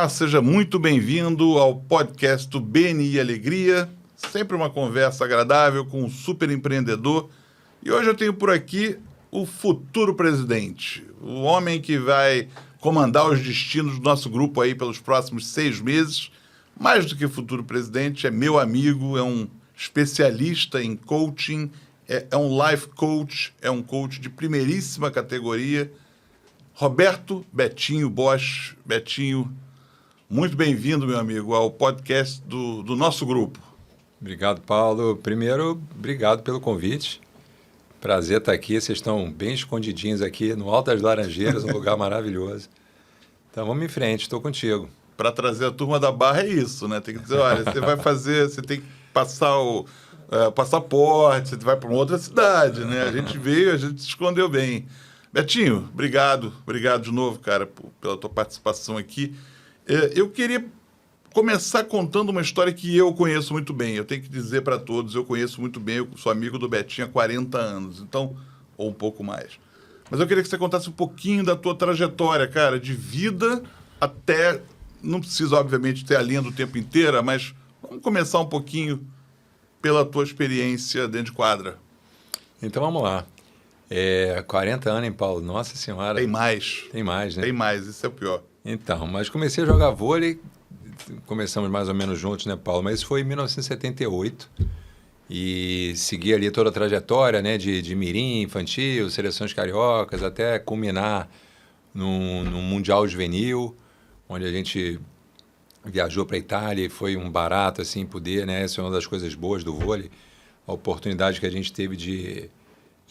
Olá, seja muito bem-vindo ao podcast do BNI Alegria. Sempre uma conversa agradável com um super empreendedor. E hoje eu tenho por aqui o futuro presidente, o homem que vai comandar os destinos do nosso grupo aí pelos próximos 6 meses. Mais do que futuro presidente, é meu amigo, é um especialista em coaching, é um life coach, é um coach de primeiríssima categoria. Roberto Betinho Bosch. Betinho, muito bem-vindo, meu amigo, ao podcast do nosso grupo. Obrigado, Paulo. Primeiro, obrigado pelo convite. Prazer estar aqui. Vocês estão bem escondidinhos aqui no Alto das Laranjeiras, um lugar maravilhoso. Então, vamos em frente, estou contigo. Para trazer a turma da Barra é isso, né? Tem que dizer, olha, você tem que passar o passaporte, você vai para uma outra cidade, né? A gente veio, a gente se escondeu bem. Betinho, obrigado de novo, cara, pela tua participação aqui. Eu queria começar contando uma história que eu conheço muito bem. Eu tenho que dizer para todos, eu conheço muito bem, eu sou amigo do Betinho há 40 anos, então, ou um pouco mais. Mas eu queria que você contasse um pouquinho da tua trajetória, cara, de vida até... Não precisa, obviamente, ter a linha do tempo inteira, mas vamos começar um pouquinho pela tua experiência dentro de quadra. Então, vamos lá. 40 anos, hein, Paulo? Nossa Senhora. Tem mais. Tem mais, né? Tem mais, isso é o pior. Então, mas comecei a jogar vôlei, começamos mais ou menos juntos, né, Paulo? Mas isso foi em 1978 e segui ali toda a trajetória, né, de mirim, infantil, seleções cariocas, até culminar num Mundial Juvenil, onde a gente viajou para a Itália e foi um barato, assim, poder, né? Essa é uma das coisas boas do vôlei, a oportunidade que a gente teve de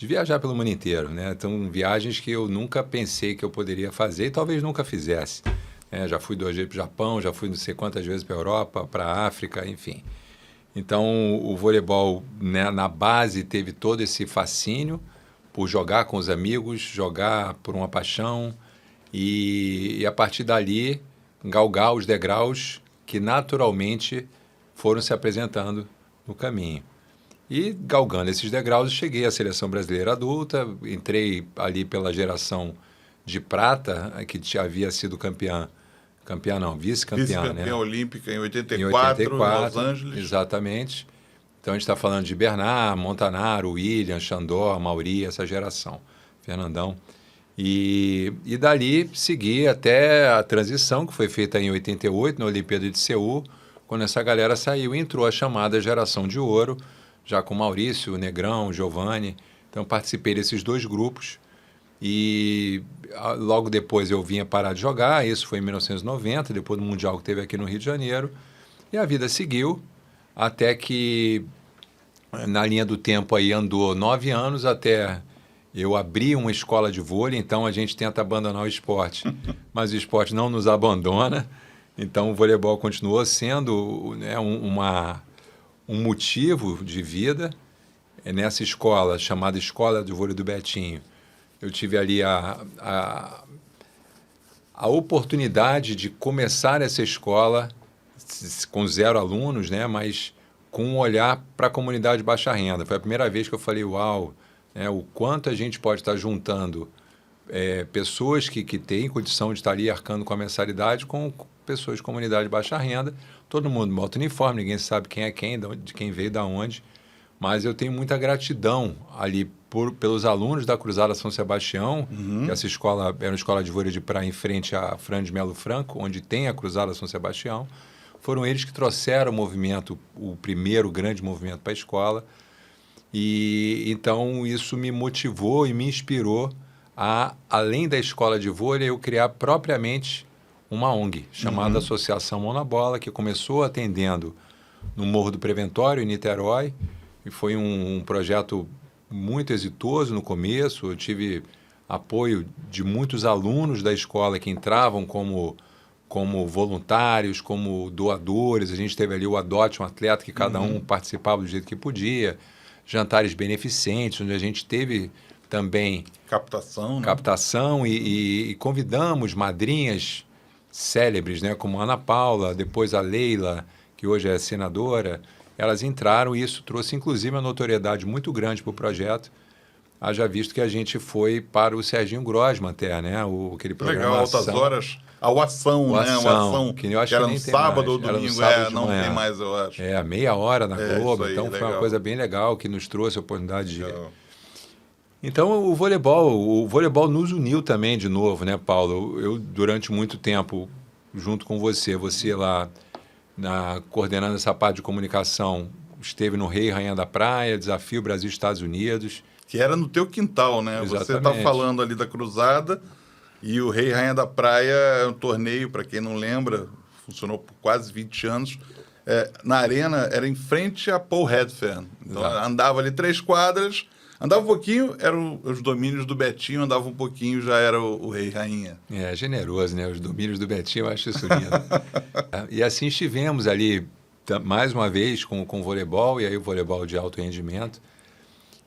viajar pelo mundo inteiro, né? Então, viagens que eu nunca pensei que eu poderia fazer e talvez nunca fizesse. Já fui 2 vezes para o Japão, já fui não sei quantas vezes para a Europa, para a África, enfim. Então, o voleibol, né, na base teve todo esse fascínio por jogar com os amigos, jogar por uma paixão e a partir dali galgar os degraus que naturalmente foram se apresentando no caminho. E galgando esses degraus, cheguei à seleção brasileira adulta, entrei ali pela geração de prata, que havia sido vice-campeã, né? Olímpica em 84, em Los Angeles. Exatamente. Então a gente está falando de Bernard, Montanaro, William, Chandor, Mauri, essa geração, Fernandão. E dali segui até a transição, que foi feita em 88, na Olimpíada de Seul, quando essa galera saiu e entrou a chamada geração de ouro, já com Maurício, Negrão, Giovanni. Então participei desses 2 grupos e logo depois eu vinha parar de jogar, isso foi em 1990, depois do Mundial que teve aqui no Rio de Janeiro, e a vida seguiu até que na linha do tempo aí andou 9 anos até... Eu abri uma escola de vôlei, então a gente tenta abandonar o esporte, mas o esporte não nos abandona. Então o voleibol continuou sendo, né, um motivo de vida. Nessa escola, chamada Escola de Vôlei do Betinho, eu tive ali a oportunidade de começar essa escola com 0 alunos, né, mas com um olhar para a comunidade de baixa renda. Foi a primeira vez que eu falei, uau, o quanto a gente pode estar juntando pessoas que têm condição de estar ali arcando com a mensalidade com pessoas de comunidade de baixa renda. Todo mundo bota uniforme, ninguém sabe quem é quem, de quem veio, de onde. Mas eu tenho muita gratidão ali pelos alunos da Cruzada São Sebastião, que essa escola era uma escola de vôlei de praia em frente à Fran de Melo Franco, onde tem a Cruzada São Sebastião. Foram eles que trouxeram o movimento, o primeiro grande movimento para a escola. E então isso me motivou e me inspirou a, além da escola de vôlei, eu criar propriamente uma ONG chamada Associação Mão na Bola, que começou atendendo no Morro do Preventório, em Niterói, e foi um projeto muito exitoso no começo. Eu tive apoio de muitos alunos da escola que entravam como voluntários, como doadores. A gente teve ali o Adote um Atleta, que cada um participava do jeito que podia. Jantares beneficentes, onde a gente teve também captação e convidamos madrinhas célebres, né, como a Ana Paula, depois a Leila, que hoje é senadora. Elas entraram e isso trouxe, inclusive, uma notoriedade muito grande para o projeto. haja visto que a gente foi para o Serginho Grosman até, né? Aquele programa Legal, Altas Horas. O Ação, o né? Ação, O Ação, que eu acho que era que nem no tem sábado mais. ou Era no domingo. sábado de Não manhã. tem mais, eu acho. Meia hora na Globo. Isso aí, Então foi uma legal. coisa bem legal que nos trouxe a oportunidade de... Legal. Então o voleibol nos uniu também de novo, né, Paulo? Eu durante muito tempo, junto com você lá coordenando essa parte de comunicação, esteve no Rei e Rainha da Praia, Desafio Brasil-Estados Unidos. Que era no teu quintal, né? Exatamente. Você está falando ali da Cruzada e o Rei e Rainha da Praia é um torneio, para quem não lembra, funcionou por quase 20 anos. Na arena, era em frente a Paul Redfern. Então, andava ali 3 quadras, andava um pouquinho, eram os domínios do Betinho, andava um pouquinho, já era o Rei e Rainha. Generoso, né? Os domínios do Betinho, eu acho isso lindo. E assim estivemos ali, mais uma vez, com o voleibol, e aí o voleibol de alto rendimento.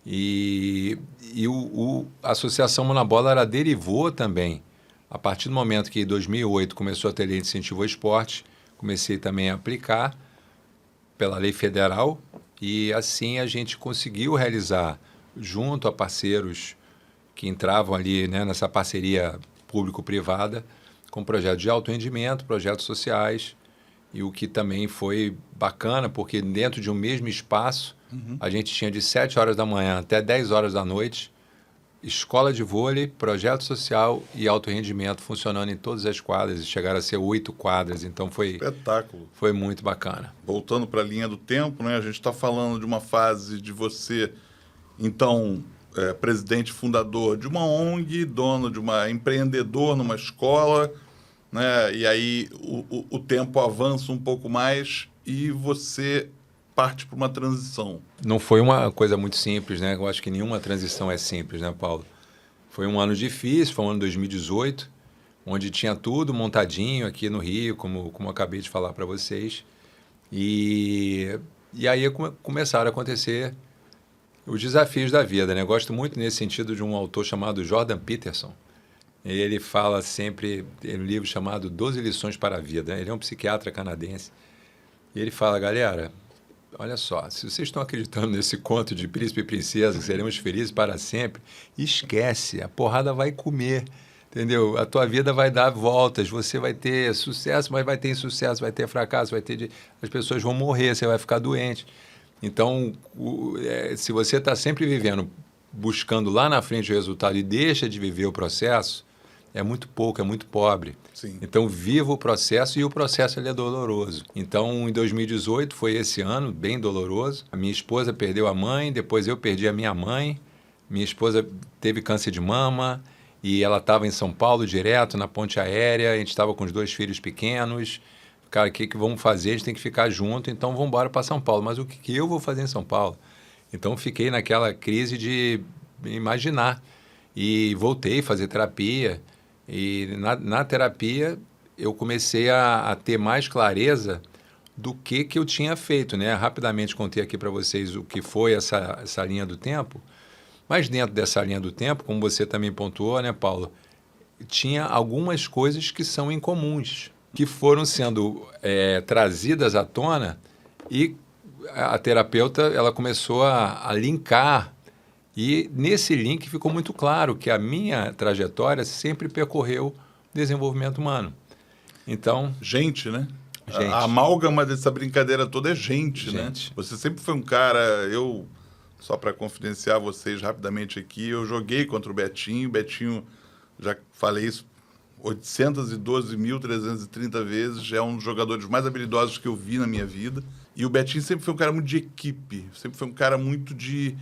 E a Associação Mão na Bola ela derivou também. A partir do momento que em 2008 começou a ter lei de incentivo ao esporte, comecei também a aplicar pela lei federal e assim a gente conseguiu realizar, junto a parceiros que entravam ali, né, nessa parceria público-privada, com projetos de alto rendimento, projetos sociais, e o que também foi bacana, porque dentro de um mesmo espaço, a gente tinha de 7 horas da manhã até 10 horas da noite, escola de vôlei, projeto social e alto rendimento funcionando em todas as quadras, e chegaram a ser 8 quadras, então foi... Espetáculo. Foi muito bacana. Voltando para a linha do tempo, né? A gente está falando de uma fase de você, então, presidente fundador de uma ONG, dono de empreendedor numa escola, né? E aí o tempo avança um pouco mais e você parte para uma transição. Não foi uma coisa muito simples, né? Eu acho que nenhuma transição é simples, né, Paulo? Foi um ano difícil, foi um ano de 2018, onde tinha tudo montadinho aqui no Rio, como eu acabei de falar para vocês. E aí começaram a acontecer os desafios da vida, né? Eu gosto muito nesse sentido de um autor chamado Jordan Peterson. Ele fala sempre, em um livro chamado 12 Lições para a Vida, né? Ele é um psiquiatra canadense. E ele fala, galera, olha só, se vocês estão acreditando nesse conto de príncipe e princesa, que seremos felizes para sempre, esquece, a porrada vai comer, entendeu? A tua vida vai dar voltas, você vai ter sucesso, mas vai ter insucesso, vai ter fracasso, as pessoas vão morrer, você vai ficar doente. Então, se você está sempre vivendo, buscando lá na frente o resultado e deixa de viver o processo, é muito pouco, é muito pobre. Sim. Então, viva o processo e o processo ele é doloroso. Então, em 2018, foi esse ano bem doloroso. A minha esposa perdeu a mãe, depois eu perdi a minha mãe. Minha esposa teve câncer de mama e ela estava em São Paulo direto, na ponte aérea. A gente estava com os 2 filhos pequenos. Cara, o que vamos fazer? A gente tem que ficar junto, então vamos embora para São Paulo. Mas o que eu vou fazer em São Paulo? Então, fiquei naquela crise de imaginar. E voltei a fazer terapia. E na terapia eu comecei a ter mais clareza do que eu tinha feito, né? Rapidamente contei aqui para vocês o que foi essa linha do tempo, mas dentro dessa linha do tempo, como você também pontuou, né, Paulo, tinha algumas coisas que são incomuns, que foram sendo trazidas à tona e a terapeuta ela começou a linkar. E nesse link ficou muito claro que a minha trajetória sempre percorreu desenvolvimento humano. Então... Gente, né? Gente. A amálgama dessa brincadeira toda é gente, né? Você sempre foi um cara... Só para confidenciar vocês rapidamente aqui, eu joguei contra o Betinho. Betinho, já falei isso 812.330 vezes, é um dos jogadores mais habilidosos que eu vi na minha vida. E o Betinho sempre foi um cara muito de equipe, sempre foi um cara muito de...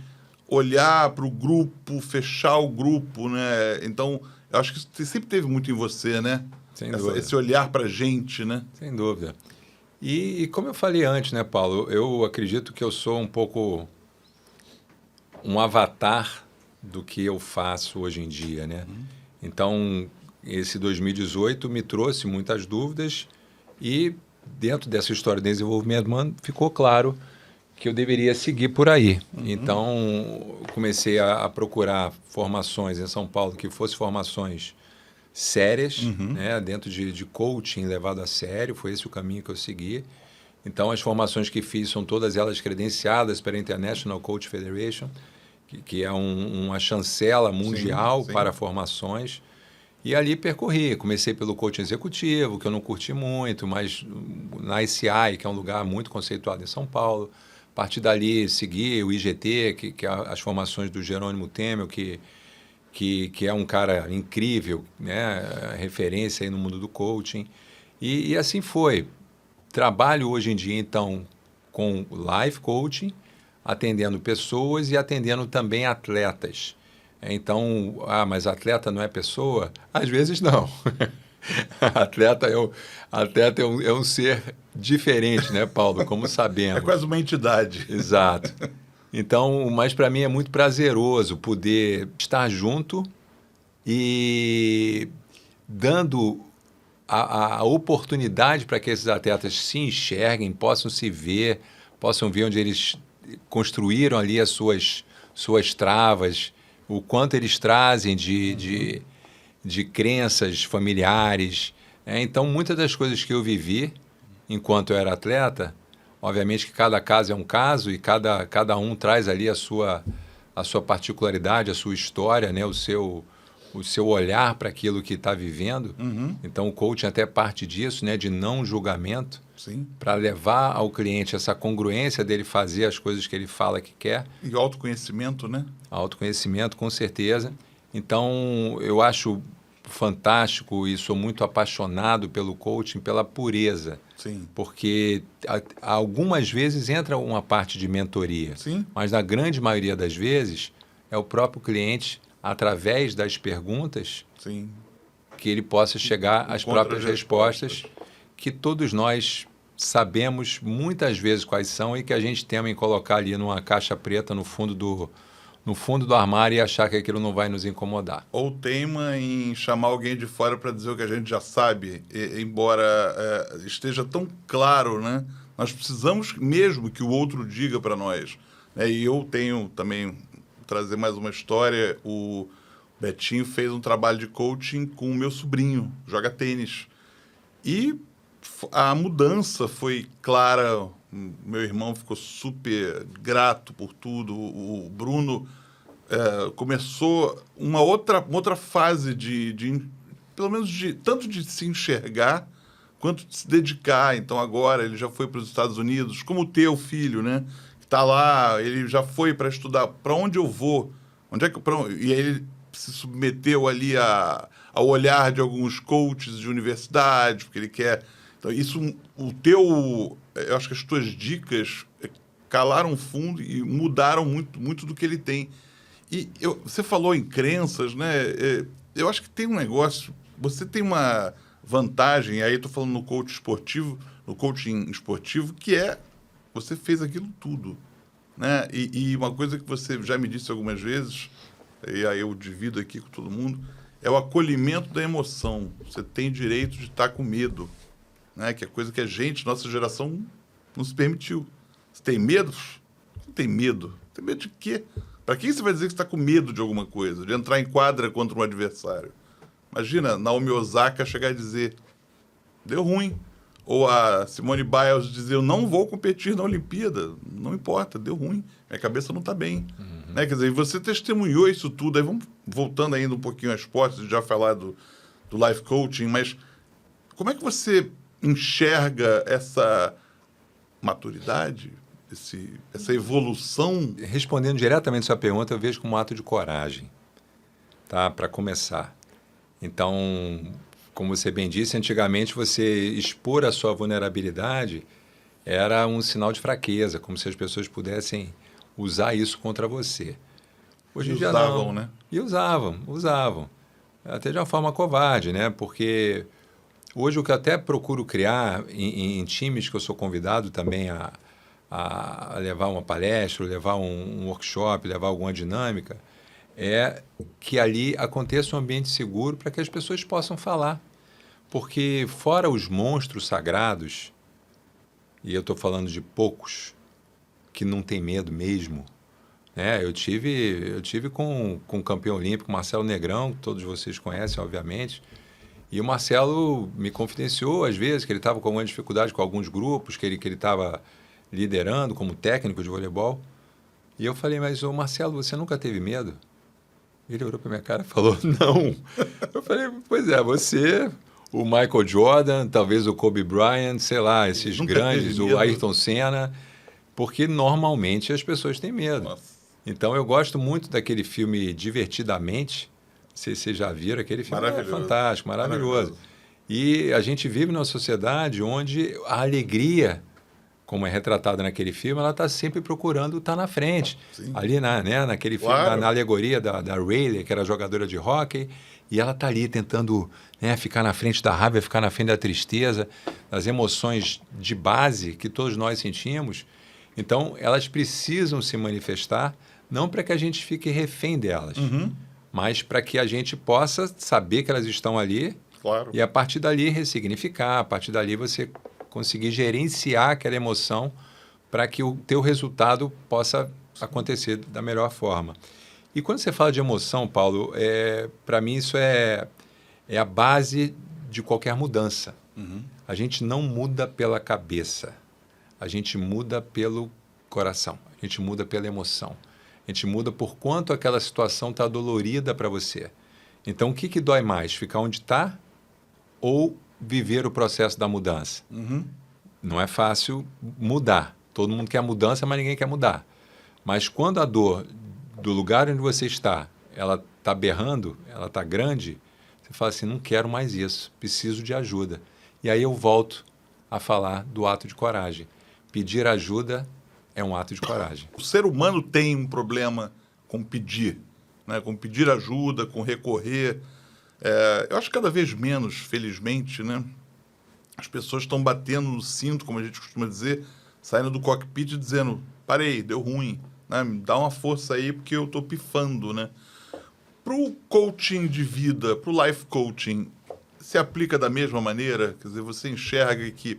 olhar para o grupo, fechar o grupo, né? Então, eu acho que isso sempre teve muito em você, né? Sem dúvida. Esse olhar para a gente, né? Sem dúvida. E como eu falei antes, né, Paulo? Eu acredito que eu sou um pouco um avatar do que eu faço hoje em dia, né? Então, esse 2018 me trouxe muitas dúvidas e dentro dessa história de desenvolvimento humano ficou claro que eu deveria seguir por aí. Então, comecei a procurar formações em São Paulo que fossem formações sérias, né, dentro de coaching levado a sério, foi esse o caminho que eu segui. Então, as formações que fiz são todas elas credenciadas pela International Coach Federation, que é uma chancela mundial sim. para formações. E ali percorri. Comecei pelo coaching executivo, que eu não curti muito, mas na ICI, que é um lugar muito conceituado em São Paulo. A partir dali, segui o IGT, que é as formações do Jerônimo Temel, que é um cara incrível, né? Referência aí no mundo do coaching. E assim foi. Trabalho hoje em dia, então, com life coaching, atendendo pessoas e atendendo também atletas. Então, mas atleta não é pessoa? Às vezes não. Atleta é um ser diferente, né, Paulo? Como sabemos. É quase uma entidade. Exato. Então, mas para mim é muito prazeroso poder estar junto e dando a oportunidade para que esses atletas se enxerguem, possam se ver, possam ver onde eles construíram ali as suas travas, o quanto eles trazem de crenças familiares. Então, muitas das coisas que eu vivi enquanto eu era atleta, obviamente que cada caso é um caso e cada um traz ali a sua particularidade, a sua história, né? o seu olhar para aquilo que está vivendo. Então, o coaching até parte disso, né? De não julgamento, para levar ao cliente essa congruência dele fazer as coisas que ele fala que quer. E autoconhecimento, né? Autoconhecimento, com certeza. Então, eu acho fantástico e sou muito apaixonado pelo coaching, pela pureza. Sim. Porque algumas vezes entra uma parte de mentoria, Sim. mas na grande maioria das vezes é o próprio cliente, através das perguntas, Sim. que ele possa chegar às próprias respostas que todos nós sabemos muitas vezes quais são e que a gente tema em colocar ali numa caixa preta no fundo do armário e achar que aquilo não vai nos incomodar. Ou teima em chamar alguém de fora para dizer o que a gente já sabe, embora esteja tão claro, né? Nós precisamos mesmo que o outro diga para nós. Né? E eu tenho também, trazer mais uma história, o Betinho fez um trabalho de coaching com o meu sobrinho, joga tênis. E a mudança foi clara, meu irmão ficou super grato por tudo, o Bruno começou uma outra fase pelo menos tanto de se enxergar quanto de se dedicar. Então agora ele já foi para os Estados Unidos, como o teu filho, né? Que está lá, ele já foi para estudar. Para onde eu vou? E aí ele se submeteu ali ao olhar de alguns coaches de universidade, porque ele quer. Então, eu acho que as tuas dicas calaram fundo e mudaram muito, muito do que ele tem. E você falou em crenças, né? Eu acho que tem um negócio. Você tem uma vantagem, aí estou falando no coaching esportivo, que você fez aquilo tudo, né? E uma coisa que você já me disse algumas vezes, e aí eu divido aqui com todo mundo, é o acolhimento da emoção. Você tem direito de estar com medo, né? Que é coisa que nossa geração, não se permitiu. Você tem medo? Não tem medo. Tem medo de quê? Para quem você vai dizer que você está com medo de alguma coisa, de entrar em quadra contra um adversário? Imagina Naomi Osaka chegar e dizer, deu ruim. Ou a Simone Biles dizer, eu não vou competir na Olimpíada. Não importa, deu ruim. Minha cabeça não está bem. Né? Quer dizer, você testemunhou isso tudo. Aí vamos voltando ainda um pouquinho ao esporte, já falar do life coaching, mas como é que você enxerga essa maturidade, essa evolução? Respondendo diretamente a sua pergunta, eu vejo como um ato de coragem, tá? Para começar. Então, como você bem disse, antigamente você expor a sua vulnerabilidade era um sinal de fraqueza, como se as pessoas pudessem usar isso contra você. Hoje em dia usavam, não. Né? E usavam. Até de uma forma covarde, né? Porque hoje o que eu até procuro criar em times que eu sou convidado também a levar uma palestra, levar um workshop, levar alguma dinâmica, é que ali aconteça um ambiente seguro para que as pessoas possam falar. Porque fora os monstros sagrados, e eu estou falando de poucos que não tem medo mesmo, né? Eu tive com o campeão olímpico Marcelo Negrão, que todos vocês conhecem, obviamente, e o Marcelo me confidenciou às vezes que ele estava com alguma dificuldade com alguns grupos que ele estava liderando como técnico de voleibol. E eu falei, mas ô Marcelo, você nunca teve medo? Ele olhou para minha cara e falou, não. Eu falei, pois é, você, o Michael Jordan, talvez o Kobe Bryant, sei lá, esses Nunca grandes, teve o medo? Ayrton Senna, porque normalmente as pessoas têm medo. Nossa. Então eu gosto muito daquele filme Divertidamente. Não sei se vocês já viram, aquele filme é Maravilhoso. fantástico, maravilhoso. E a gente vive numa sociedade onde a alegria, como é retratada naquele filme, ela está sempre procurando estar na frente. Sim. Ali naquele filme, Claro. na alegoria da Rayleigh, que era jogadora de hóquei, e ela está ali tentando, né, ficar na frente da raiva, ficar na frente da tristeza, das emoções de base que todos nós sentimos. Então, elas precisam se manifestar, não para que a gente fique refém delas, mas para que a gente possa saber que elas estão ali Claro. e a partir dali ressignificar, a partir dali você conseguir gerenciar aquela emoção para que o teu resultado possa acontecer da melhor forma. E quando você fala de emoção, Paulo, para mim isso é a base de qualquer mudança. A gente não muda pela cabeça, a gente muda pelo coração, a gente muda pela emoção. A gente muda por quanto aquela situação está dolorida para você. Então, o que dói mais? Ficar onde está ou viver o processo da mudança? Não é fácil mudar. Todo mundo quer mudança, mas ninguém quer mudar. Mas quando a dor do lugar onde você está, ela está berrando, ela está grande, você fala assim, não quero mais isso, preciso de ajuda. E aí eu volto a falar do ato de coragem. Pedir ajuda é um ato de coragem. O ser humano tem um problema com pedir, né? Com pedir ajuda, com recorrer. Eu acho que cada vez menos, felizmente, né? As pessoas estão batendo no cinto, como a gente costuma dizer, saindo do cockpit e dizendo, parei, deu ruim, né? Me dá uma força aí porque eu estou pifando, né? Para o coaching de vida, para o life coaching, se aplica da mesma maneira? Quer dizer, você enxerga que...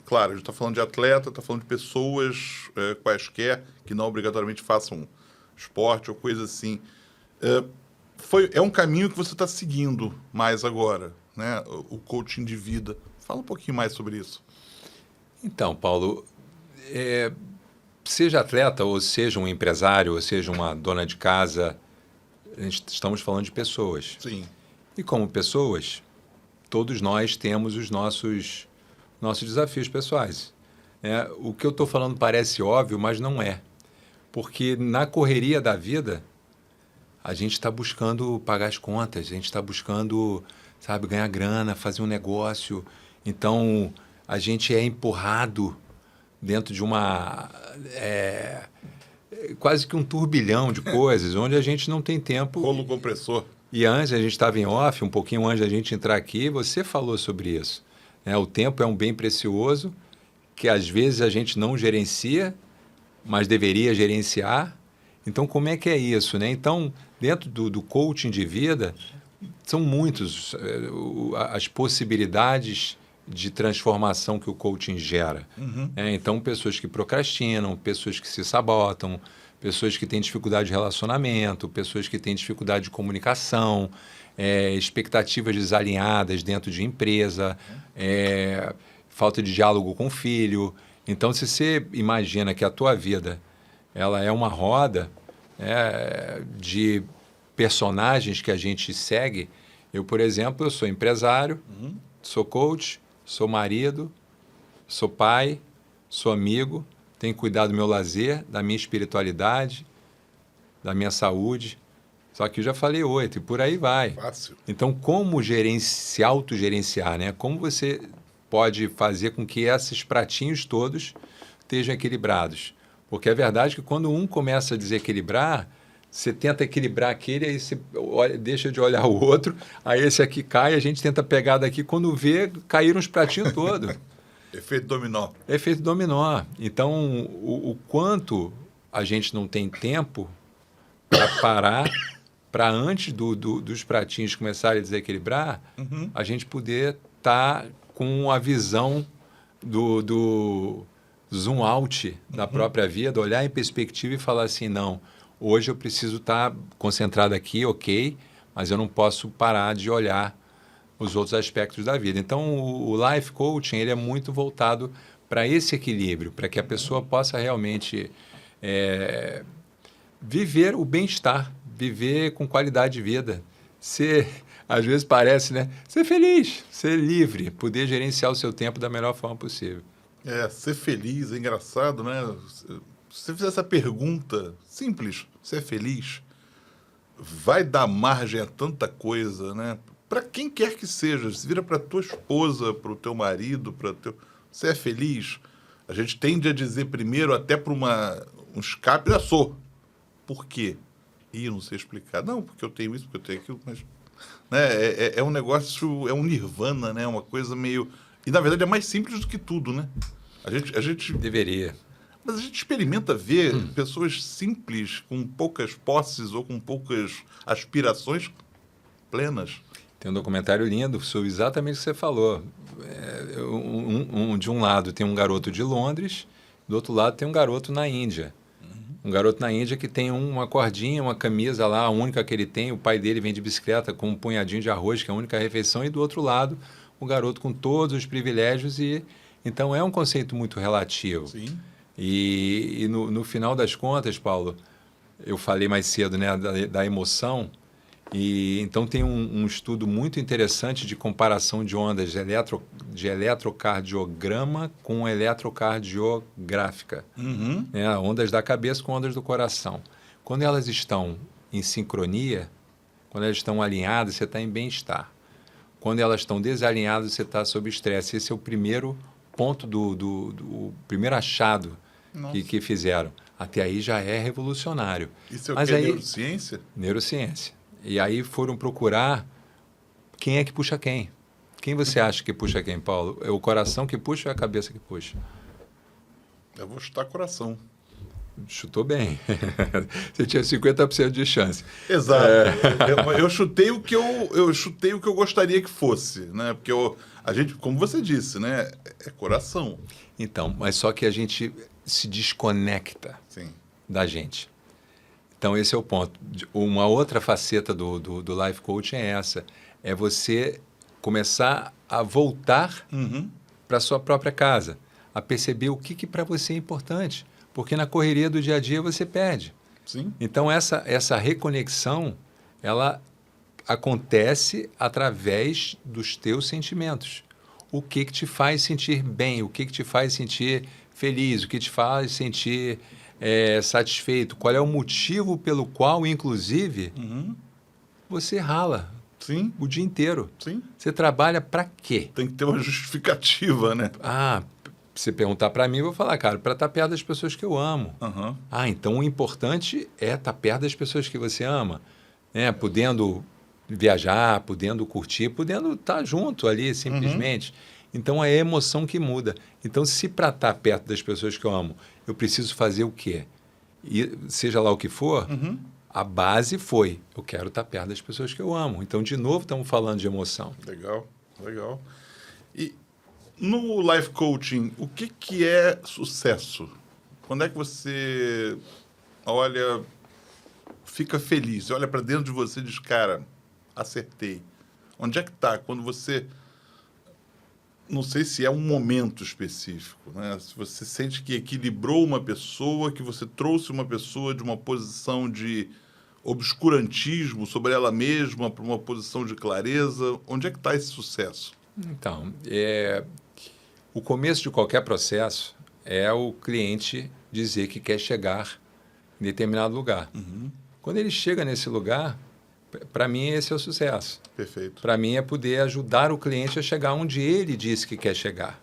Claro, a gente está falando de atleta, está falando de pessoas quaisquer que não obrigatoriamente façam esporte ou coisa assim. É um caminho que você está seguindo mais agora, né? O coaching de vida. Fala um pouquinho mais sobre isso. Então, Paulo, seja atleta, ou seja um empresário, ou seja uma dona de casa, estamos falando de pessoas. Sim. E como pessoas, todos nós temos os nossos desafios pessoais. O que eu estou falando parece óbvio, mas não é. Porque na correria da vida, a gente está buscando pagar as contas, a gente está buscando, sabe, ganhar grana, fazer um negócio. Então, a gente é empurrado dentro de quase que um turbilhão de coisas, onde a gente não tem tempo. Rolo compressor. E antes, a gente estava em off, um pouquinho antes da gente entrar aqui, você falou sobre isso. O tempo é um bem precioso que às vezes a gente não gerencia, mas deveria gerenciar. Então, como é que é isso, né? Então, dentro do coaching de vida, são muitas as possibilidades de transformação que o coaching gera. Então, pessoas que procrastinam, pessoas que se sabotam, pessoas que têm dificuldade de relacionamento, pessoas que têm dificuldade de comunicação, expectativas desalinhadas dentro de empresa, falta de diálogo com o filho. Então, se você imagina que a tua vida ela é uma roda de personagens que a gente segue, eu, por exemplo, eu sou empresário, sou coach, sou marido, sou pai, sou amigo, tenho cuidado do meu lazer, da minha espiritualidade, da minha saúde. Só que eu já falei 8 e por aí vai. Fácil. Então, como se autogerenciar, né? Como você pode fazer com que esses pratinhos todos estejam equilibrados? Porque é verdade que quando um começa a desequilibrar, você tenta equilibrar aquele, aí você deixa de olhar o outro, aí esse aqui cai, a gente tenta pegar daqui, quando vê, caíram os pratinhos todos. Efeito dominó. Efeito dominó. Então, o quanto a gente não tem tempo para parar, para antes dos pratinhos começarem a desequilibrar, a gente poder estar com a visão do zoom out da própria vida, olhar em perspectiva e falar assim, não, hoje eu preciso estar concentrado aqui, ok, mas eu não posso parar de olhar os outros aspectos da vida. Então, o life coaching ele é muito voltado para esse equilíbrio, para que a pessoa possa realmente viver o bem-estar, viver com qualidade de vida. Às vezes parece, né? Ser feliz, ser livre, poder gerenciar o seu tempo da melhor forma possível. Ser feliz é engraçado, né? Se você fizer essa pergunta simples, ser feliz, vai dar margem a tanta coisa, né? Para quem quer que seja, se vira para tua esposa, para o teu marido, você é feliz? A gente tende a dizer primeiro, até para um escape, já sou. Por quê? Não sei explicar. Não, porque eu tenho isso, porque eu tenho aquilo, mas... Né? É um negócio, é um nirvana, né? Uma coisa meio... E, na verdade, é mais simples do que tudo, né? A gente... Deveria. Mas a gente experimenta ver pessoas simples, com poucas posses ou com poucas aspirações plenas. Tem um documentário lindo sobre exatamente o que você falou. De um lado tem um garoto de Londres, do outro lado tem um garoto na Índia. Um garoto na Índia que tem uma cordinha, uma camisa lá, a única que ele tem. O pai dele vem de bicicleta com um punhadinho de arroz, que é a única refeição. E do outro lado, o garoto com todos os privilégios. Então, é um conceito muito relativo. Sim. E no final das contas, Paulo, eu falei mais cedo, né, da emoção. E então tem um estudo muito interessante de comparação de ondas de eletrocardiograma com eletrocardiográfica. Né, ondas da cabeça com ondas do coração. Quando elas estão em sincronia, quando elas estão alinhadas, você está em bem-estar. Quando elas estão desalinhadas, você está sob estresse. Esse é o primeiro ponto o primeiro achado que fizeram. Até aí já é revolucionário. Isso é o que? Neurociência? Neurociência. E aí foram procurar quem é que puxa quem. Quem você acha que puxa quem, Paulo? É o coração que puxa ou é a cabeça que puxa? Eu vou chutar coração. Chutou bem. Você tinha 50% de chance. Exato. Eu chutei o que eu gostaria que fosse, né? Porque a gente, como você disse, né? É coração. Então, mas só que a gente se desconecta da gente. Então, esse é o ponto. Uma outra faceta do Life Coaching é essa. É você começar a voltar para a sua própria casa, a perceber o que para você é importante. Porque na correria do dia a dia você perde. Sim. Então, essa reconexão, ela acontece através dos teus sentimentos. O que te faz sentir bem, o que te faz sentir feliz, o que te faz sentir satisfeito, qual é o motivo pelo qual, inclusive, você rala o dia inteiro. Sim. Você trabalha para quê? Tem que ter uma justificativa, né? Se perguntar para mim, eu vou falar, cara, para estar perto das pessoas que eu amo. Então o importante é estar perto das pessoas que você ama, né? Podendo viajar, podendo curtir, podendo estar junto ali, simplesmente. Então, é a emoção que muda. Então, se para estar perto das pessoas que eu amo, eu preciso fazer o quê? E seja lá o que for, a base foi, eu quero estar perto das pessoas que eu amo. Então, de novo, estamos falando de emoção. Legal, legal. E no Life Coaching, o que é sucesso? Quando é que você fica feliz, olha para dentro de você e diz, cara, acertei. Onde é que está? Quando você... Não sei se é um momento específico, né? Se você sente que equilibrou uma pessoa, que você trouxe uma pessoa de uma posição de obscurantismo sobre ela mesma para uma posição de clareza, onde é que está esse sucesso? Então, o começo de qualquer processo é o cliente dizer que quer chegar em determinado lugar. Quando ele chega nesse lugar, para mim esse é o sucesso. Perfeito. Para mim é poder ajudar o cliente a chegar onde ele disse que quer chegar.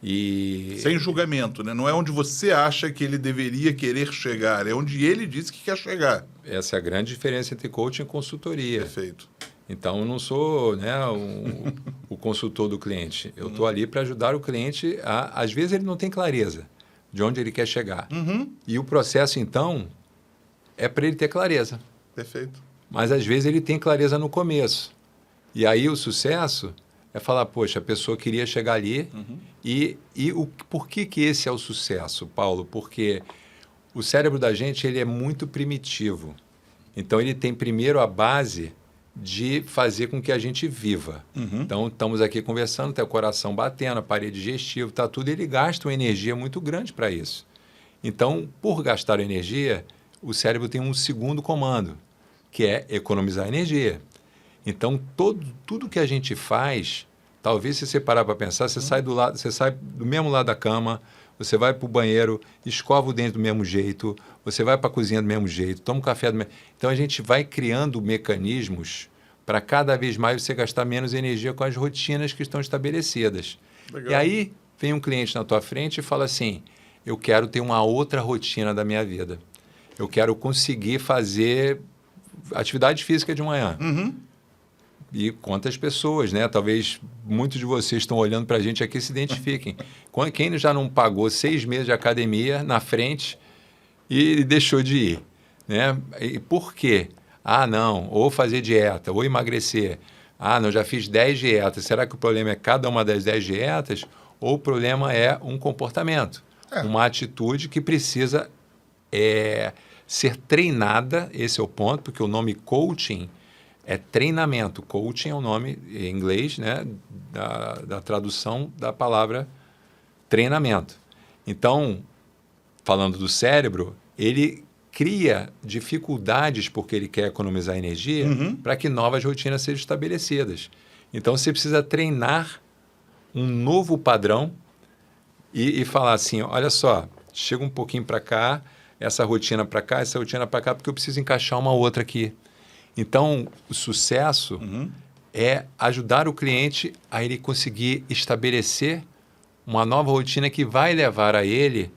Sem julgamento, né? Não é onde você acha que ele deveria querer chegar, é onde ele disse que quer chegar. Essa é a grande diferença entre coaching e consultoria. Perfeito. Então, eu não sou, né, o consultor do cliente. Eu estou ali para ajudar o cliente às vezes ele não tem clareza de onde ele quer chegar. E o processo, então, é para ele ter clareza. Perfeito. Mas, às vezes, ele tem clareza no começo. E aí, o sucesso é falar, poxa, a pessoa queria chegar ali. Por que esse é o sucesso, Paulo? Porque o cérebro da gente ele é muito primitivo. Então, ele tem primeiro a base de fazer com que a gente viva. Então, estamos aqui conversando, tem o coração batendo, a parede digestiva, está tudo. Ele gasta uma energia muito grande para isso. Então, por gastar energia, o cérebro tem um segundo comando, que é economizar energia. Então, tudo que a gente faz, talvez se você parar para pensar, você sai do mesmo lado da cama, você vai para o banheiro, escova o dente do mesmo jeito, você vai para a cozinha do mesmo jeito, toma um café do mesmo... Então, a gente vai criando mecanismos para cada vez mais você gastar menos energia com as rotinas que estão estabelecidas. Legal. E aí, vem um cliente na tua frente e fala assim, eu quero ter uma outra rotina da minha vida. Eu quero conseguir fazer atividade física de manhã. E quantas pessoas, né? Talvez muitos de vocês estão olhando para a gente aqui se identifiquem. Quem já não pagou 6 meses de academia na frente e deixou de ir, né? E por quê? Ah, não, ou fazer dieta, ou emagrecer. Ah, não, já fiz 10 dietas. Será que o problema é cada uma das 10 dietas? Ou o problema é um comportamento, uma atitude que precisa ser treinada, esse é o ponto, porque o nome coaching é treinamento. Coaching é o nome em inglês, né, da tradução da palavra treinamento. Então, falando do cérebro, ele cria dificuldades porque ele quer economizar energia para que novas rotinas sejam estabelecidas. Então, você precisa treinar um novo padrão e falar assim, olha só, chega um pouquinho para cá, essa rotina para cá, essa rotina para cá, porque eu preciso encaixar uma outra aqui. Então, o sucesso é ajudar o cliente a ele conseguir estabelecer uma nova rotina que vai levar a ele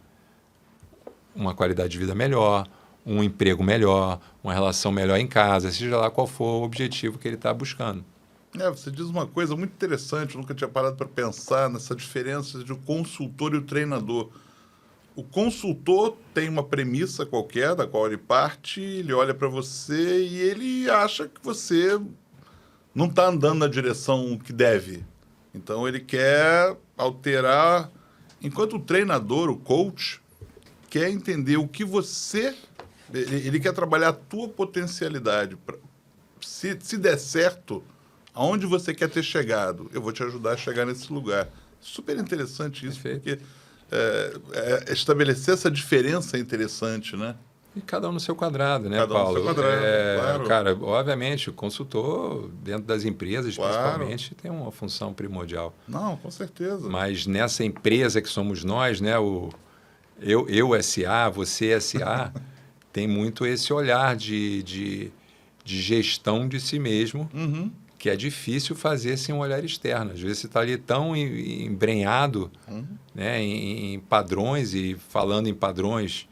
uma qualidade de vida melhor, um emprego melhor, uma relação melhor em casa, seja lá qual for o objetivo que ele está buscando. Você diz uma coisa muito interessante, eu nunca tinha parado para pensar nessa diferença entre o consultor e o treinador. O consultor tem uma premissa qualquer, da qual ele parte, ele olha para você e ele acha que você não está andando na direção que deve. Então, ele quer alterar. Enquanto o treinador, o coach, quer entender o que você... Ele quer trabalhar a tua potencialidade. Se der certo, aonde você quer ter chegado, eu vou te ajudar a chegar nesse lugar. Super interessante isso, Perfeito. porque estabelecer essa diferença é interessante, né? E cada um no seu quadrado, né, Cada um no Paulo? seu quadrado, claro. Cara, obviamente, o consultor, dentro das empresas, Claro. principalmente, tem uma função primordial. Não, com certeza. Mas nessa empresa que somos nós, né, eu SA, você SA, tem muito esse olhar de gestão de si mesmo, que é difícil fazer sem um olhar externo. Às vezes você está ali tão embrenhado né, em padrões, e falando em padrões,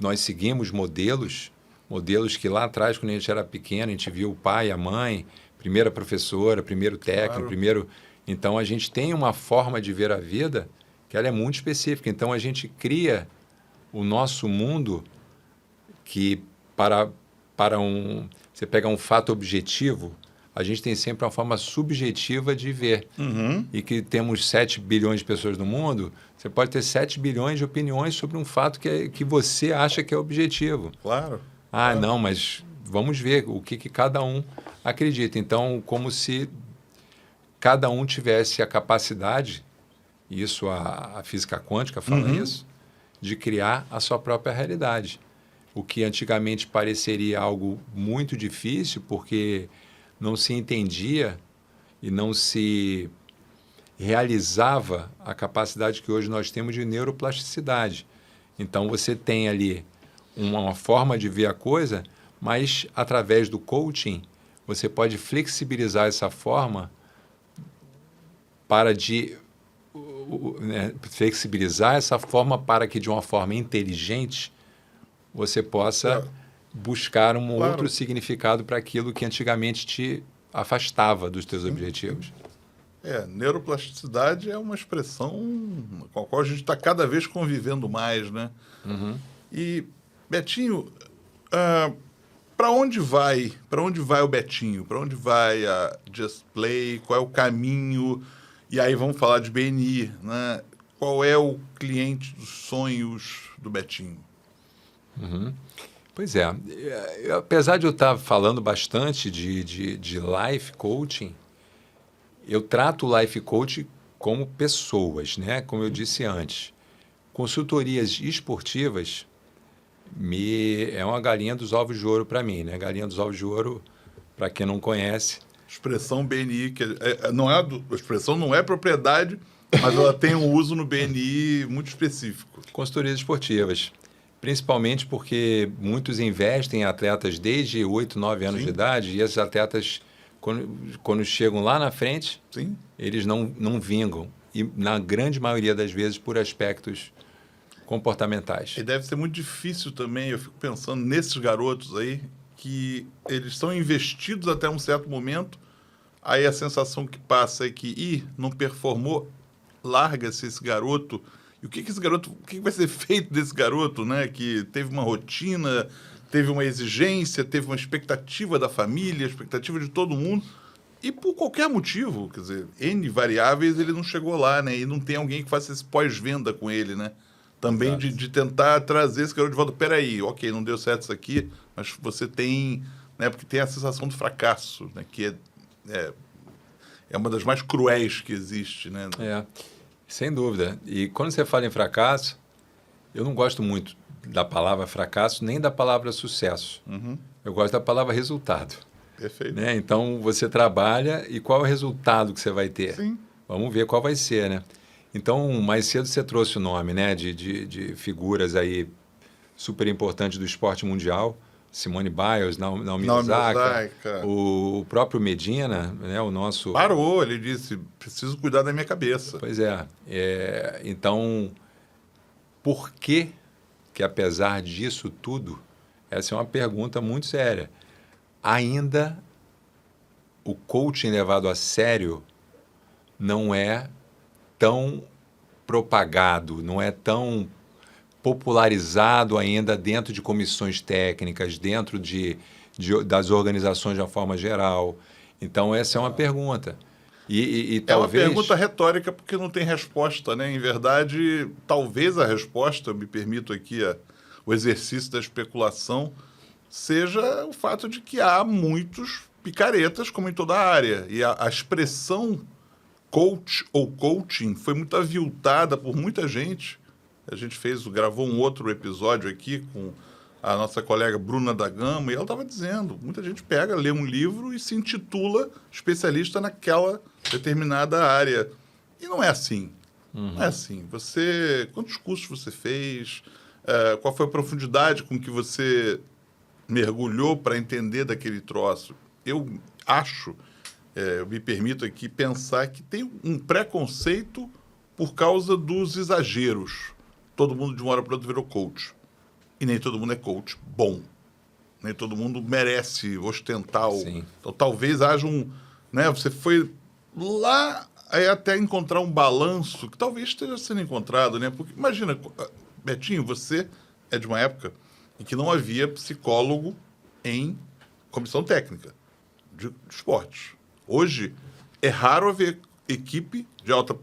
nós seguimos modelos que lá atrás, quando a gente era pequeno, a gente viu o pai, a mãe, primeira professora, primeiro técnico, Claro. Então, a gente tem uma forma de ver a vida que ela é muito específica. Então, a gente cria o nosso mundo que, você pega um fato objetivo, a gente tem sempre uma forma subjetiva de ver. E que temos 7 bilhões de pessoas no mundo, você pode ter 7 bilhões de opiniões sobre um fato que você acha que é objetivo. Claro. Ah, claro. não, mas vamos ver o que cada um acredita. Então, como se cada um tivesse a capacidade, isso a física quântica fala isso, de criar a sua própria realidade. O que antigamente pareceria algo muito difícil, porque não se entendia e não se realizava a capacidade que hoje nós temos de neuroplasticidade. Então, você tem ali uma forma de ver a coisa, mas, através do coaching, você pode flexibilizar essa forma flexibilizar essa forma para que, de uma forma inteligente, você possa buscar um outro significado para aquilo que antigamente te afastava dos teus objetivos. Neuroplasticidade é uma expressão com a qual a gente está cada vez convivendo mais, né? E, Betinho, para onde vai o Betinho? Para onde vai a Just Play? Qual é o caminho? E aí vamos falar de BNI, né? Qual é o cliente dos sonhos do Betinho? Pois é. Apesar de eu estar falando bastante de life coaching, eu trato o life coaching como pessoas, né? Como eu disse antes. Consultorias esportivas é uma galinha dos ovos de ouro para mim, né? Galinha dos ovos de ouro, para quem não conhece. Expressão BNI, que não é a expressão não é propriedade, mas ela tem um uso no BNI muito específico. Consultorias esportivas, principalmente porque muitos investem em atletas desde 8, 9 anos Sim. de idade e esses atletas, quando chegam lá na frente, Sim. eles não vingam. E, na grande maioria das vezes, por aspectos comportamentais. E deve ser muito difícil também, eu fico pensando nesses garotos aí, que eles são investidos até um certo momento, aí a sensação que passa é que, não performou, larga-se esse garoto. E o que vai ser feito desse garoto, né? Que teve uma rotina, teve uma exigência, teve uma expectativa da família, expectativa de todo mundo, e por qualquer motivo, quer dizer, N variáveis, ele não chegou lá, né? E não tem alguém que faça esse pós-venda com ele, né? Também de tentar trazer esse garoto de volta. Peraí, ok, não deu certo isso aqui, mas você tem... Né, porque tem a sensação do fracasso, né? Que é uma das mais cruéis que existe, né? Sem dúvida. E quando você fala em fracasso, eu não gosto muito da palavra fracasso, nem da palavra sucesso. Uhum. Eu gosto da palavra resultado. Perfeito. Né? Então, você trabalha e qual é o resultado que você vai ter? Sim. Vamos ver qual vai ser, né? Então, mais cedo você trouxe o nome, né, de figuras aí super importantes do esporte mundial. Simone Biles, Naomi Osaka, o próprio Medina, né, o nosso... Parou, ele disse, preciso cuidar da minha cabeça. Pois então, por que apesar disso tudo, essa é uma pergunta muito séria, ainda o coaching levado a sério não é tão propagado, não é tão popularizado ainda dentro de comissões técnicas, dentro das organizações de uma forma geral. Então, essa é uma pergunta. E talvez... É uma pergunta retórica porque não tem resposta, né? Em verdade, talvez a resposta, me permito aqui o exercício da especulação, seja o fato de que há muitos picaretas, como em toda a área. E a expressão coach ou coaching foi muito aviltada por muita gente. A gente gravou um outro episódio aqui com a nossa colega Bruna da Gama, e ela estava dizendo, muita gente lê um livro e se intitula especialista naquela determinada área. E não é assim. Não é assim. Quantos cursos você fez? Qual foi a profundidade com que você mergulhou para entender daquele troço? Eu acho, eu me permito aqui pensar que tem um preconceito por causa dos exageros. Todo mundo de uma hora para outra virou coach. E nem todo mundo é coach bom. Nem todo mundo merece ostentar. Então, talvez haja né, você foi lá até encontrar um balanço que talvez esteja sendo encontrado, né? Porque, imagina, Betinho, você é de uma época em que não havia psicólogo em comissão técnica de esportes. Hoje, é raro haver equipe de alto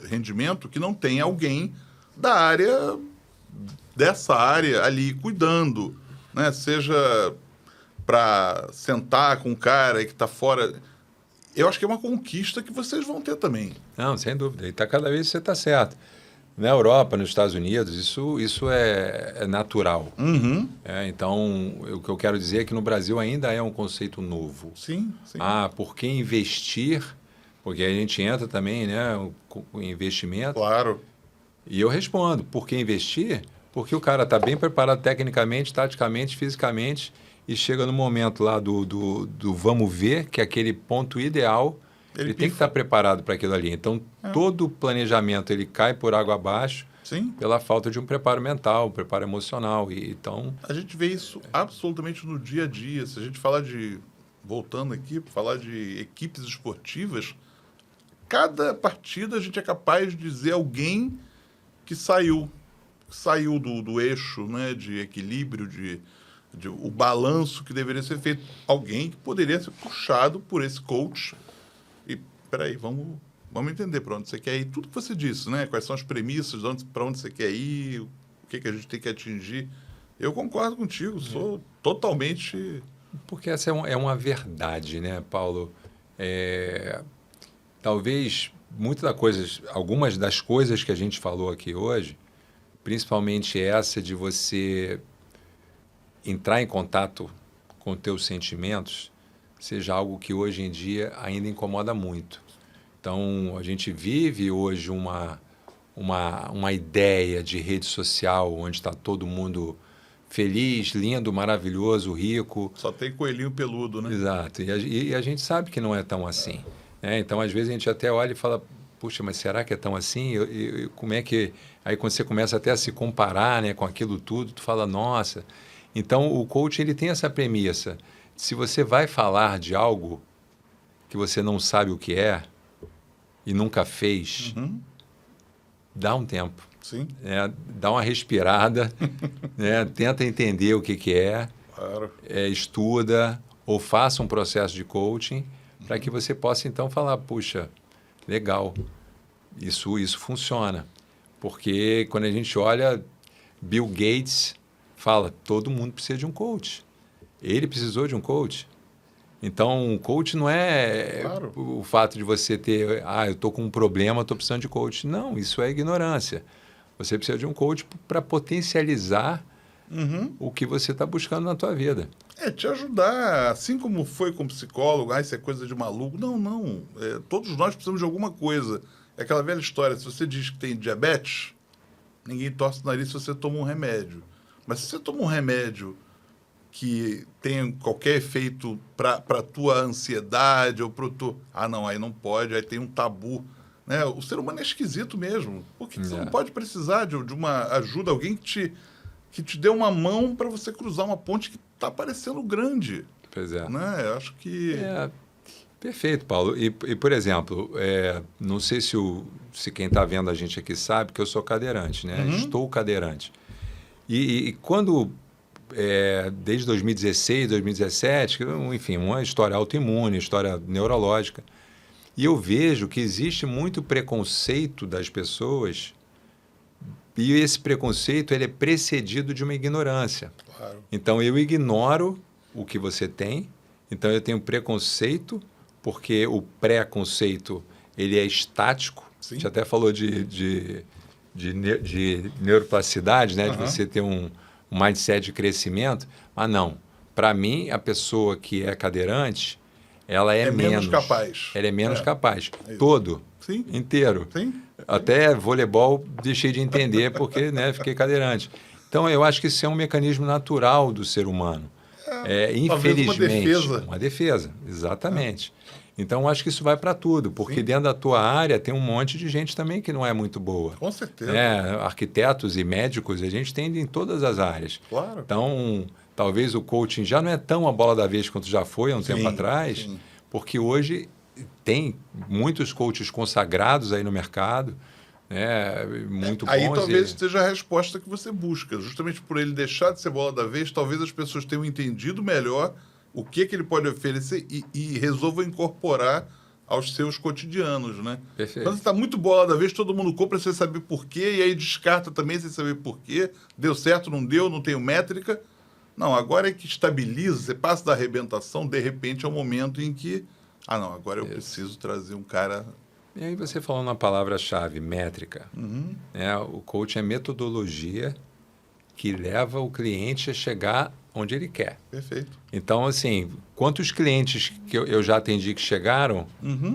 rendimento que não tenha alguém dessa área ali cuidando, né? Seja para sentar com um cara que está fora. Eu acho que é uma conquista que vocês vão ter também. Não, sem dúvida. E cada vez você está certo. Na Europa, nos Estados Unidos, isso é natural. Uhum. Então, o que eu quero dizer é que no Brasil ainda é um conceito novo. Sim. Por que investir? Porque a gente entra também, né, com investimento. Claro. E eu respondo, por que investir? Porque o cara está bem preparado tecnicamente, taticamente, fisicamente, e chega no momento lá do vamos ver, que é aquele ponto ideal, ele tem que estar preparado para aquilo ali. Então, todo o planejamento ele cai por água abaixo. Sim. Pela falta de um preparo mental, um preparo emocional. Então, a gente vê isso absolutamente no dia a dia. Se a gente falar voltando aqui, falar de equipes esportivas, cada partida a gente é capaz de dizer alguém que saiu do eixo, né, de equilíbrio, o balanço que deveria ser feito. Alguém que poderia ser puxado por esse coach. E, peraí, vamos entender para onde você quer ir. Tudo que você disse, né? Quais são as premissas, para onde você quer ir, o que a gente tem que atingir. Eu concordo contigo, sou totalmente... Porque essa é uma verdade, né, Paulo? Talvez algumas das coisas que a gente falou aqui hoje principalmente essa de você entrar em contato com teus sentimentos, seja algo que hoje em dia ainda incomoda muito. Então, a gente vive hoje uma ideia de rede social onde está todo mundo feliz, lindo, maravilhoso, rico. Só tem coelhinho peludo, né? Exato. E a gente sabe que não é tão assim, né? Então, às vezes, a gente até olha e fala, puxa, mas será que é tão assim? Como é que... Aí, quando você começa até a se comparar, né, com aquilo tudo, tu fala, nossa... Então, o coaching ele tem essa premissa. Se você vai falar de algo que você não sabe o que é e nunca fez, dá um tempo. Sim. Dá uma respirada, né? Tenta entender o que é, Claro. Estuda ou faça um processo de coaching para que você possa, então, falar, puxa, legal, isso funciona. Porque quando a gente olha, Bill Gates... fala, todo mundo precisa de um coach. Ele precisou de um coach. Então, um coach não é Claro. o fato de você ter, eu estou com um problema, estou precisando de coach. Não, isso é ignorância. Você precisa de um coach para potencializar o que você está buscando na tua vida. Te ajudar, assim como foi com psicólogo, isso é coisa de maluco. Não. Todos nós precisamos de alguma coisa. É aquela velha história, se você diz que tem diabetes, ninguém torce o nariz se você toma um remédio. Mas se você toma um remédio que tem qualquer efeito para a tua ansiedade ou para o teu... não, aí não pode, aí tem um tabu. Né? O ser humano é esquisito mesmo. Por que você não pode precisar de uma ajuda, alguém que te dê uma mão para você cruzar uma ponte que está parecendo grande? Pois é. Né? Eu acho que... Perfeito, Paulo. E por exemplo, não sei se quem está vendo a gente aqui sabe que eu sou cadeirante, né? Estou cadeirante. E quando, desde 2016, 2017, enfim, uma história autoimune, história neurológica, e eu vejo que existe muito preconceito das pessoas, e esse preconceito ele é precedido de uma ignorância. Claro. Então, eu ignoro o que você tem, então eu tenho preconceito, porque o pré-conceito ele é estático. Sim. A gente até falou de neuroplasticidade, né? De você ter um mindset de crescimento. Mas não. Para mim, a pessoa que é cadeirante, ela é menos capaz. Ela é menos capaz. É Todo. Sim. Inteiro. Sim. Até voleibol deixei de entender porque, né, fiquei cadeirante. Então, eu acho que isso é um mecanismo natural do ser humano. Infelizmente. Uma defesa, exatamente. Então, eu acho que isso vai para tudo, porque dentro da tua área tem um monte de gente também que não é muito boa. Com certeza. Arquitetos e médicos, a gente tem em todas as áreas. Claro. Então, talvez o coaching já não é tão a bola da vez quanto já foi há um tempo atrás, porque hoje tem muitos coaches consagrados aí no mercado, né, muito bons. Aí talvez seja a resposta que você busca. Justamente por ele deixar de ser bola da vez, talvez as pessoas tenham entendido melhor o que ele pode oferecer e resolvam incorporar aos seus cotidianos, né? Perfeito. Quando você está muito bola da vez, todo mundo compra sem saber por quê, e aí descarta também sem saber por quê. Deu certo, não deu, não tenho métrica. Não, agora é que estabiliza, você passa da arrebentação, de repente é o momento em que... agora eu preciso trazer um cara... E aí você falou na palavra-chave, métrica. O coaching é metodologia que leva o cliente a chegar onde ele quer. Perfeito. Então, assim, quantos clientes que eu já atendi que chegaram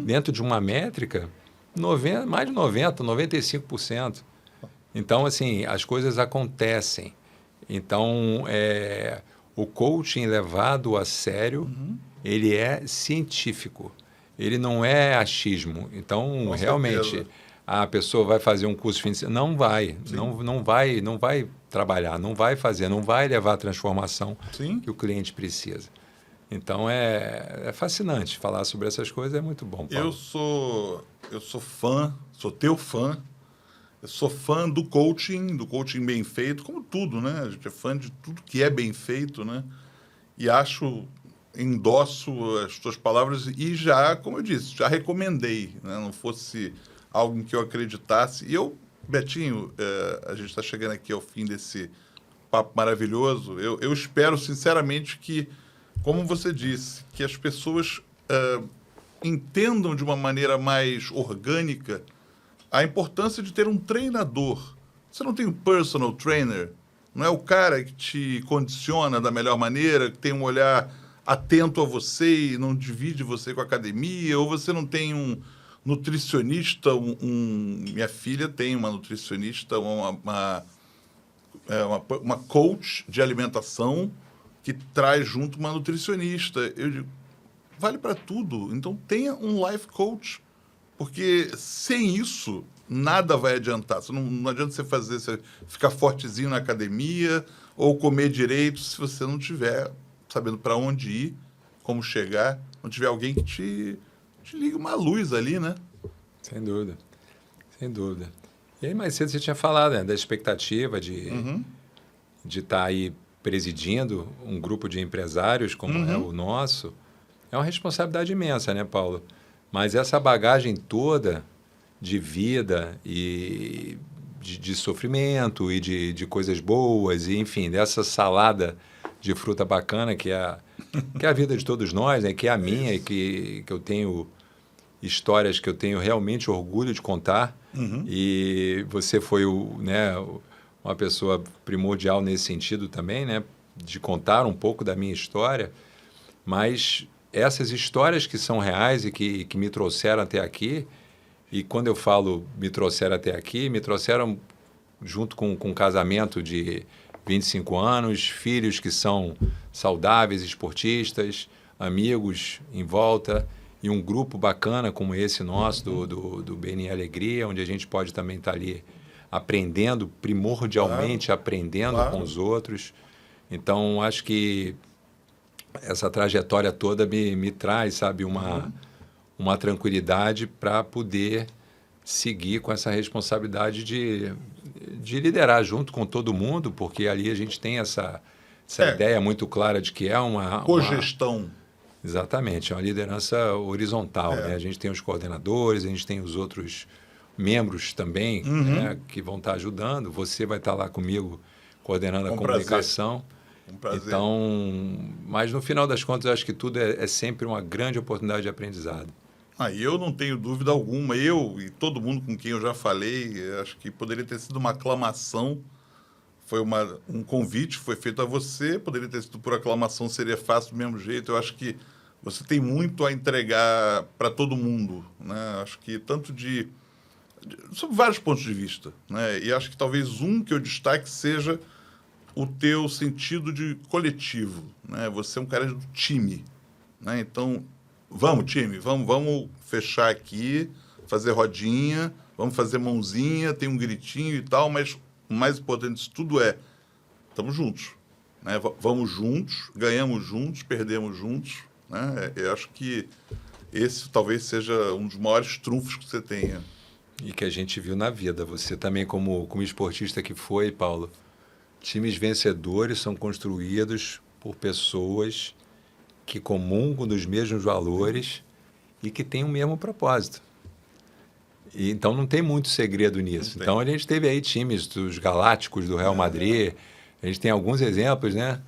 dentro de uma métrica? Mais de 90%, 95%. Então, assim, as coisas acontecem. Então, o coaching levado a sério, ele é científico. Ele não é achismo. Então, realmente, a pessoa vai fazer um curso de fim de semana. Não vai. Não vai trabalhar, não vai fazer, não vai levar a transformação que o cliente precisa. Então, é fascinante. Falar sobre essas coisas é muito bom, Paulo. Eu sou fã, sou teu fã. Eu sou fã do coaching bem feito, como tudo, né? A gente é fã de tudo que é bem feito, né? E endosso as tuas palavras e já, como eu disse, já recomendei, né? Não fosse algo em que eu acreditasse. E eu, Betinho, a gente está chegando aqui ao fim desse papo maravilhoso. Eu espero, sinceramente, que, como você disse, que as pessoas entendam de uma maneira mais orgânica a importância de ter um treinador, Você não tem um personal trainer, não é o cara que te condiciona da melhor maneira, que tem um olhar atento a você e não divide você com a academia, ou você não tem um nutricionista, minha filha tem uma nutricionista, uma coach de alimentação que traz junto uma nutricionista. Eu digo, vale para tudo. Então tenha um life coach, porque sem isso nada vai adiantar. Não adianta você ficar fortezinho na academia ou comer direito se você não tiver sabendo para onde ir, como chegar, não tiver alguém que te liga uma luz ali, né? Sem dúvida, sem dúvida. E aí mais cedo você tinha falado, né, da expectativa de estar aí presidindo um grupo de empresários como é o nosso. É uma responsabilidade imensa, né, Paulo? Mas essa bagagem toda de vida e de sofrimento e de coisas boas, e enfim, dessa salada de fruta bacana que é a vida de todos nós, né, que é a minha e que eu tenho histórias que eu tenho realmente orgulho de contar. E você foi uma pessoa primordial nesse sentido também, né, de contar um pouco da minha história, mas essas histórias que são reais e que me trouxeram até aqui, e quando eu falo me trouxeram até aqui, me trouxeram junto com um casamento de 25 anos, filhos que são saudáveis, esportistas, amigos em volta, e um grupo bacana como esse nosso, do BNI Alegria, onde a gente pode também estar ali aprendendo, primordialmente aprendendo com os outros. Então, acho que essa trajetória toda me traz, sabe, uma tranquilidade para poder seguir com essa responsabilidade de liderar junto com todo mundo, porque ali a gente tem essa ideia muito clara de que é uma cogestão. Exatamente, é uma liderança horizontal. Né? A gente tem os coordenadores, a gente tem os outros membros também, né, que vão estar ajudando. Você vai estar lá comigo coordenando a comunicação. Um prazer. Então, mas no final das contas, eu acho que tudo é sempre uma grande oportunidade de aprendizado. Eu não tenho dúvida alguma. Eu e todo mundo com quem eu já falei, acho que poderia ter sido uma aclamação. Foi um convite, foi feito a você. Poderia ter sido por aclamação, seria fácil do mesmo jeito. Eu acho que você tem muito a entregar para todo mundo, né? Acho que tanto sob vários pontos de vista, né? E acho que talvez um que eu destaque seja o teu sentido de coletivo, né? Você é um cara do time, né? Então, vamos, time, vamos fechar aqui, fazer rodinha, vamos fazer mãozinha, tem um gritinho e tal, mas o mais importante disso tudo estamos juntos, né? Vamos juntos, ganhamos juntos, perdemos juntos, né? Eu acho que esse talvez seja um dos maiores trunfos que você tenha. E que a gente viu na vida. Você também, como esportista que foi, Paulo, times vencedores são construídos por pessoas que comungam dos mesmos valores e que têm o mesmo propósito. E, então, não tem muito segredo nisso. Então, a gente teve aí times dos Galácticos, do Real Madrid. A gente tem alguns exemplos, né?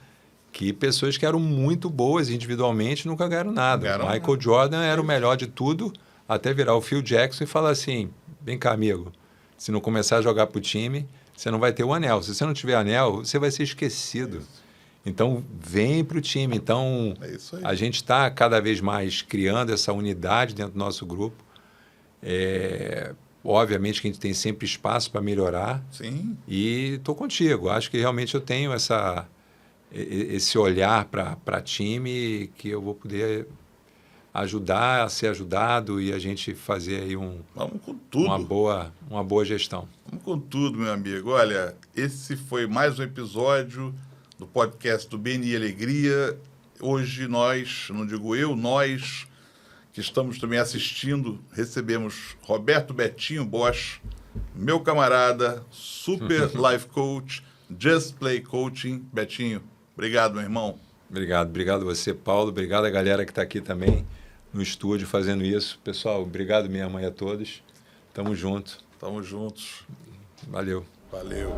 Que pessoas que eram muito boas individualmente nunca ganharam nada. Michael Jordan era o melhor de tudo, até virar o Phil Jackson e falar assim, vem cá, amigo, se não começar a jogar para o time, você não vai ter o anel. Se você não tiver anel, você vai ser esquecido. Então, vem para o time. Então, a gente está cada vez mais criando essa unidade dentro do nosso grupo. Obviamente que a gente tem sempre espaço para melhorar. Sim. E estou contigo. Acho que realmente eu tenho esse olhar para time que eu vou poder ajudar a ser ajudado e a gente fazer aí Vamos com tudo. uma boa gestão. Vamos com tudo, meu amigo. Olha, esse foi mais um episódio do podcast do BNI Alegria. Hoje nós, não digo eu, nós que estamos também assistindo, recebemos Roberto Betinho Bosch, meu camarada, super life coach, Just Play Coaching. Betinho, obrigado, meu irmão. Obrigado a você, Paulo. Obrigado a galera que está aqui também no estúdio fazendo isso. Pessoal, obrigado mesmo aí a todos. Tamo junto. Tamo juntos. Valeu. Valeu.